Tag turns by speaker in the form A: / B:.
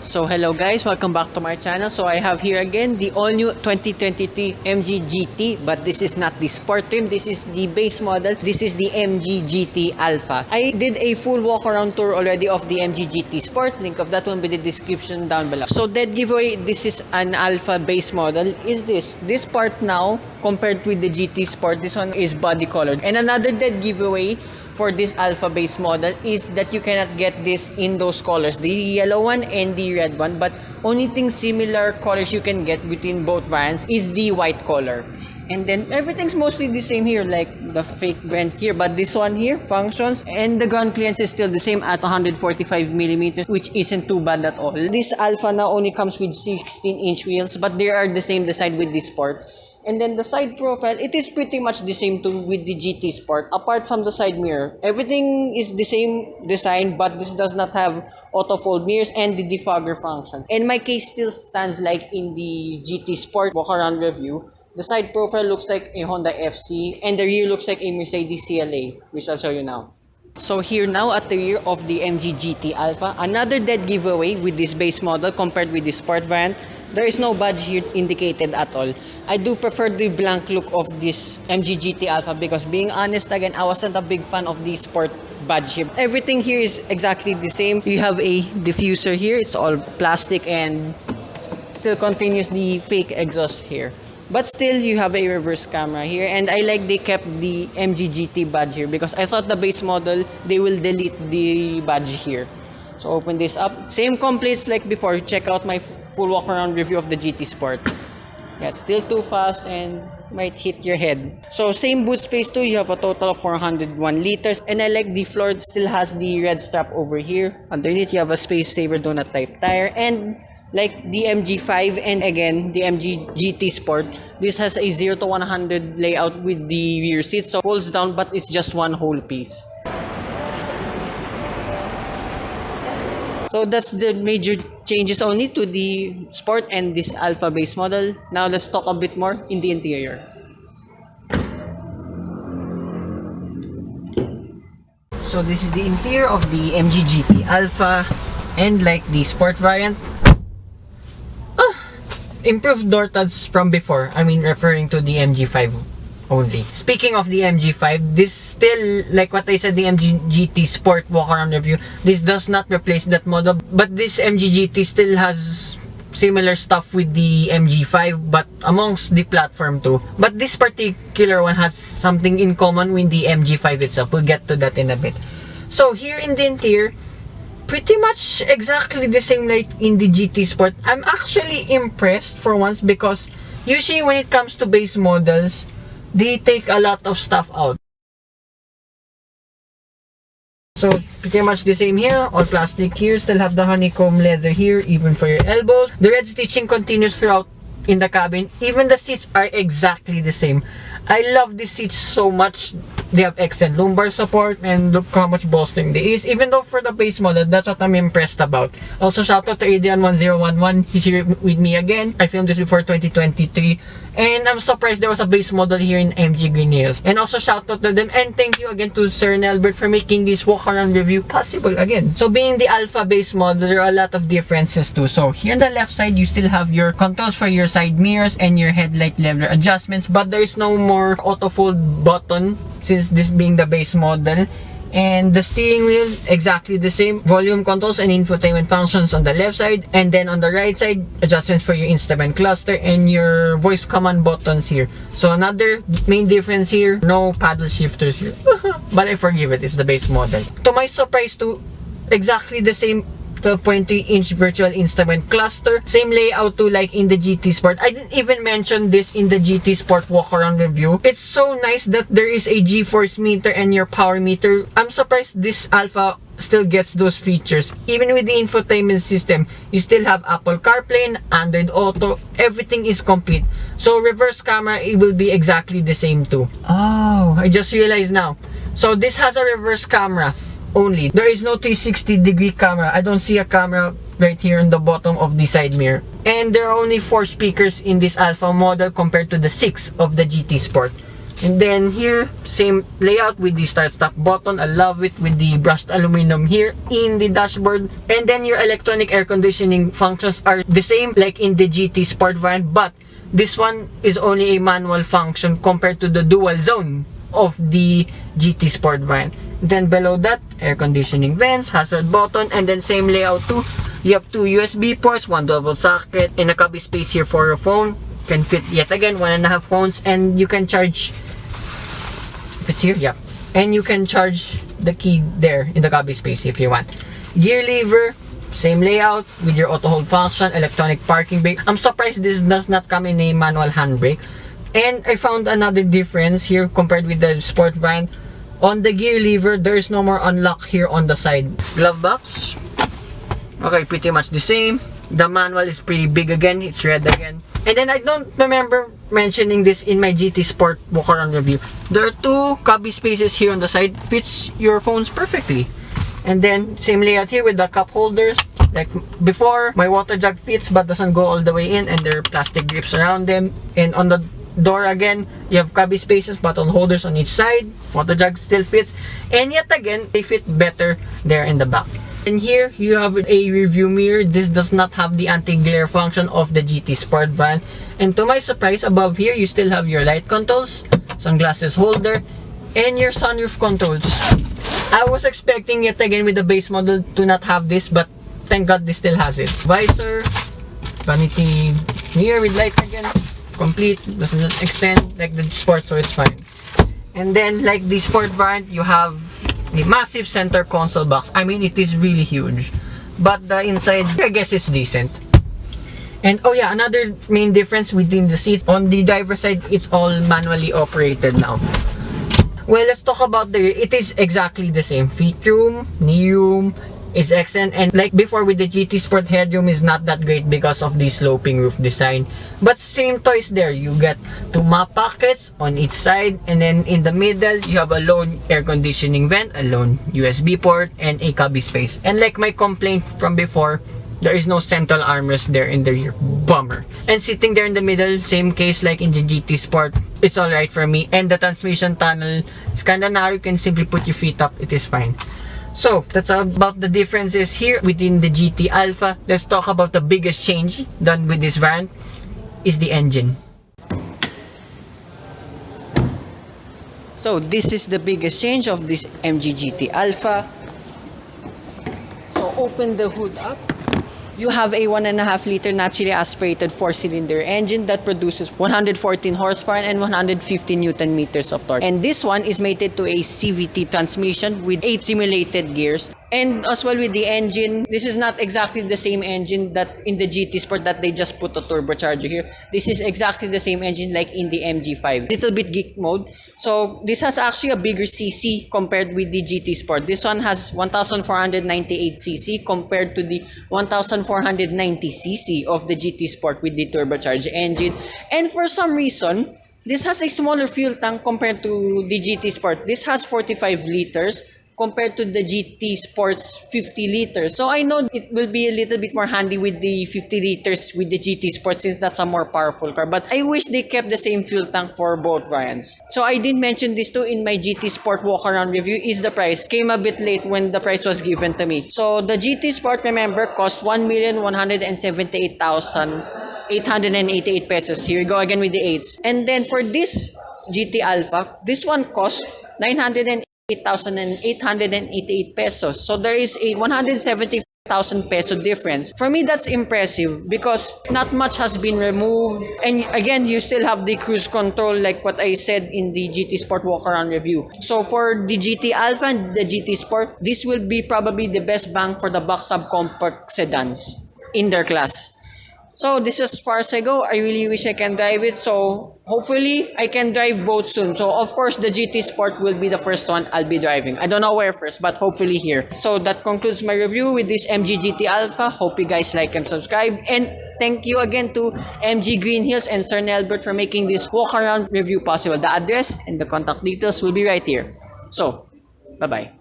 A: So hello guys, welcome back to my channel. So I have here again the all new 2023 MG GT, but this is not the sport trim, this is the base model. This is the MG GT Alpha. I did a full walk around tour already of the MG GT Sport. Link of that one in the description down below. So dead giveaway, this is an Alpha base model. Is this part now compared with the GT Sport, this one is body colored. And another dead giveaway for this Alpha base model is that you cannot get this in those colors, the yellow one and the red one, but only thing similar colors you can get between both variants is the white color. And then everything's mostly the same here, like the fake vent here, but this one here functions, and the ground clearance is still the same at 145 millimeters, which isn't too bad at all. This Alpha now only comes with 16-inch wheels, but they are the same design with this Sport. And then the side profile, it is pretty much the same too with the GT Sport, apart from the side mirror. Everything is the same design, but this does not have auto fold mirrors and the defogger function. And my case still stands like in the GT Sport walk-around review. The side profile looks like a Honda FC, and the rear looks like a Mercedes CLA, which I'll show you now. So here now at the rear of the MG GT Alpha, another dead giveaway with this base model compared with the Sport variant. There is no badge here indicated at all. I do prefer the blank look of this MG GT Alpha because, being honest again, I wasn't a big fan of the Sport badge here. Everything here is exactly the same. You have a diffuser here, it's all plastic and still continues the fake exhaust here. But still, you have a reverse camera here, and I like they kept the MG GT badge here because I thought the base model, they will delete the badge here. So open this up. Same complaints like before. Check out my full walk around review of the GT Sport. Yeah, it's still too fast and might hit your head. So same boot space too. You have a total of 401 liters. And I like the floor still has the red strap over here. Underneath you have a space saver donut type tire. And like the MG5 and again the MG GT Sport, this has a 0 to 100 layout with the rear seats. So folds down, but it's just one whole piece. So that's the major changes only to the Sport and this Alpha base model. Now let's talk a bit more in the interior. So this is the interior of the MG GT Alpha, and like the Sport variant, improved door tuds from before. I mean, referring to the MG5 only. Speaking of the MG5, this still, like what I said, the MG GT Sport walk-around review, this does not replace that model, but this MG GT still has similar stuff with the MG5, but amongst the platform too. But this particular one has something in common with the MG5 itself. We'll get to that in a bit. So here in the interior, pretty much exactly the same like in the GT Sport. I'm actually impressed for once because usually when it comes to base models, they take a lot of stuff out. So pretty much the same here, all plastic here, still have the honeycomb leather here, even for your elbows. The red stitching continues throughout in the cabin. Even the seats are exactly the same. I love these seats so much. They have excellent lumbar support, and look how much bolstering there is. Even though for the base model, that's what I'm impressed about. Also, shout out to Adrian1011. He's here with me again. I filmed this before 2023, and I'm surprised there was a base model here in MG Green Hills. And also shout out to them, and thank you again to Sir Nelbert for making this walk-around review possible again. So being the Alpha base model, there are a lot of differences too. So here on the left side, you still have your controls for your side mirrors and your headlight leveler adjustments, but there is no more auto fold button since this being the base model. And the steering wheel, exactly the same. Volume controls and infotainment functions on the left side, and then on the right side, adjustments for your instrument cluster and your voice command buttons here. So another main difference here, no paddle shifters here. But I forgive it, it's the base model. To my surprise too, exactly the same 12.3-inch virtual instrument cluster. Same layout too like in the GT Sport. I didn't even mention this in the GT Sport walk-around review. It's so nice that there is a G-force meter and your power meter. I'm surprised this Alpha still gets those features. Even with the infotainment system, you still have Apple CarPlay, Android Auto. Everything is complete. So reverse camera, it will be exactly the same too. Oh, I just realized now. So this has a reverse camera only. There is no 360-degree camera. I don't see a camera right here on the bottom of the side mirror. And there are only 4 speakers in this Alpha model compared to the 6 of the GT Sport. And then here, same layout with the start-stop button. I love it with the brushed aluminum here in the dashboard. And then your electronic air conditioning functions are the same like in the GT Sport variant, but this one is only a manual function compared to the dual zone of the GT Sport variant. Then below that, air conditioning vents, hazard button, and then same layout too. You have 2 USB ports, 1 double socket, and a cubby space here for your phone. Can fit yet again 1.5 phones, and you can charge. If it's here, yeah. And you can charge the key there in the cubby space if you want. Gear lever, same layout with your auto hold function, electronic parking brake. I'm surprised this does not come in a manual handbrake. And I found another difference here compared with the sport variant. On the gear lever, there is no more unlock here on the side. Glove box, okay, pretty much the same. The manual is pretty big again, it's red again. And then I don't remember mentioning this in my GT Sport Walkaround review. There are 2 cubby spaces here on the side, fits your phones perfectly. And then same layout here with the cup holders. Like before, my water jug fits but doesn't go all the way in, and there are plastic grips around them. And on the door again, you have cubby spaces, bottle holders on each side. Water jug still fits, and yet again they fit better there in the back. And here you have a review mirror. This does not have the anti-glare function of the GT Sport van. And to my surprise, above here you still have your light controls, sunglasses holder, and your sunroof controls. I was expecting yet again with the base model to not have this, but thank God this still has it. Visor, vanity mirror with light again, complete, doesn't extend like the Sport, so it's fine. And then like the Sport variant, you have the massive center console box. I mean, it is really huge, but the inside, I guess it's decent. And oh yeah, another main difference within the seats, on the driver's side, it's all manually operated now. Well, let's talk about the rear. It is exactly the same. Feet room, knee room is excellent, and like before with the GT Sport, headroom is not that great because of the sloping roof design, but same toys there. You get 2 map pockets on each side, and then in the middle you have a lone air conditioning vent, a lone USB port, and a cubby space. And like my complaint from before, there is no central armrest there in the rear. Bummer. And sitting there in the middle, same case like in the GT Sport, it's alright for me. And the transmission tunnel is kinda narrow, you can simply put your feet up, it is fine. So that's about the differences here within the GT Alpha. Let's talk about the biggest change done with this variant is the engine. So this is the biggest change of this MG GT Alpha. So open the hood up. You have a 1.5 liter naturally aspirated 4-cylinder engine that produces 114 horsepower and 150 Newton meters of torque. And this one is mated to a CVT transmission with 8 simulated gears. And as well with the engine, this is not exactly the same engine that in the GT Sport that they just put a turbocharger here. This is exactly the same engine like in the MG5. Little bit geek mode. So this has actually a bigger CC compared with the GT Sport. This one has 1,498 cc compared to the 1,490 cc of the GT Sport with the turbocharged engine. And for some reason, this has a smaller fuel tank compared to the GT Sport. This has 45 liters. Compared to the GT Sport's 50 liters. So I know it will be a little bit more handy with the 50 liters with the GT Sport since that's a more powerful car. But I wish they kept the same fuel tank for both variants. So I didn't mention this too in my GT Sport walk-around review is the price. Came a bit late when the price was given to me. So the GT Sport, remember, cost 1,178,888 pesos. Here we go again with the 8s. And then for this GT Alpha, this one cost 8,888 pesos. So there is a 170,000 peso difference. For me, that's impressive because not much has been removed. And again, you still have the cruise control like what I said in the GT Sport walk-around review. So for the GT Alpha and the GT Sport, this will be probably the best bang for the buck subcompact sedans in their class. So this is as far as I go. I really wish I can drive it. So hopefully I can drive both soon. So of course the GT Sport will be the first one I'll be driving. I don't know where first, but hopefully here. So that concludes my review with this MG GT Alpha. Hope you guys like and subscribe. And thank you again to MG Green Hills and Sir Nelbert for making this walk-around review possible. The address and the contact details will be right here. So, bye-bye.